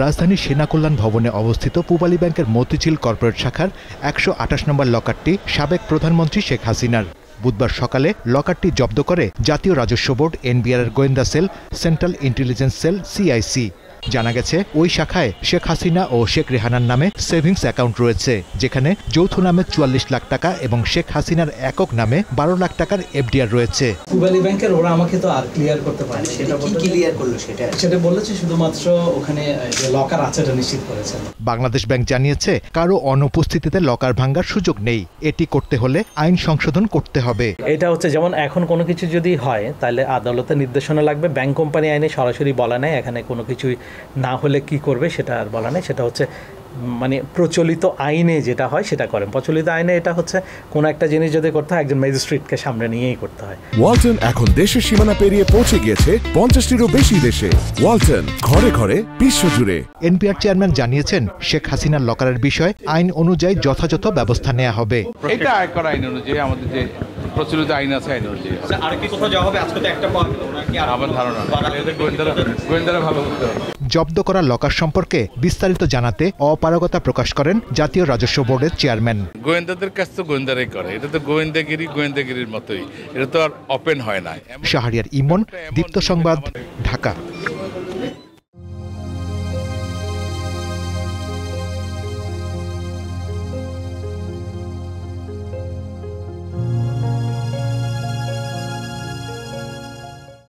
রাজধানীর সেনা কল্যাণ ভবনে অবস্থিত পূবালী ব্যাংকের মতিঝিল কর্পোরেট শাখার ১২৮ নম্বর লকারটি সাবেক প্রধানমন্ত্রী শেখ হাসিনার। বুধবার সকালে লকারটি জব্দ করে জাতীয় রাজস্ব বোর্ড, এনবিআরের গোয়েন্দা cell, central intelligence cell, CIC. জানা গেছে ওই শাখায় শেখ হাসিনা ও শেখ রেহানার নামে সেভিংস অ্যাকাউন্ট রয়েছে, যেখানে যৌথ নামে ৪৪ লাখ টাকা এবং শেখ হাসিনার একক নামে ১২ লাখ টাকার এফডিআর রয়েছে। পূবালী ব্যাংকের ওরা আমাকে তো আর ক্লিয়ার করতে পারেনি। ক্লিয়ার করলো সেটা বলেছে শুধুমাত্র ওখানে যে লকার আছে এটা নিশ্চিত করেছেন। বাংলাদেশ ব্যাংক জানিয়েছে কারো অনুপস্থিতিতে লকার ভাঙার সুযোগ নেই। এটি করতে হলে আইন সংশোধন করতে হবে। এটা হচ্ছে যেমন এখন কোনো কিছু যদি হয় তাহলে আদালতের নির্দেশনা লাগবে। ব্যাংক কোম্পানি আইনে সরাসরি বলা নেই, এখানে কোনো কিছুই না হলে কি করবে সেটা আর বলা নেই। সেটা হচ্ছে মানে প্রচলিত আইনে যেটা হয় সেটা করেন। প্রচলিত আইনে এটা হচ্ছে কোনো একটা জিনিস যদি করতে হয় একজন ম্যাজিস্ট্রেটকে সামনে নিয়েই করতে হয়। ওয়ালটন এখন দেশের সীমানা পেরিয়ে পৌঁছে গিয়েছে ৫০টিরও বেশি দেশে। ওয়ালটন, ঘরে ঘরে বিশ্বজুড়ে। এনবিআর চেয়ারম্যান জানিয়েছেন শেখ হাসিনার লকারের বিষয়ে আইন অনুযায়ী যথাযথ ব্যবস্থা নেওয়া হবে। এটা আয়কর আইন অনুযায়ী আমাদের যে প্রচলিত আইন আছে আইন অনুযায়ী। আর কি কোথাও যাওয়া হবে? আজকে তো একটা পাওয়া গেল নাকি? আমার ধারণা গোয়েন্দারা ভালো করতে হবে। জব্দ করা লকার সম্পর্কে বিস্তারিত জানাতে অপারগতা প্রকাশ করেন জাতীয় রাজস্ব বোর্ডের চেয়ারম্যান। গোয়েন্দাদের কাছ তো গোয়েন্দারাই করে, এটা তো গোয়েন্দাগিরির মতোই, এটা তো আর ওপেন হয় না। শাহরিয়ার ইমন, দীপ্ত সংবাদ, ঢাকা।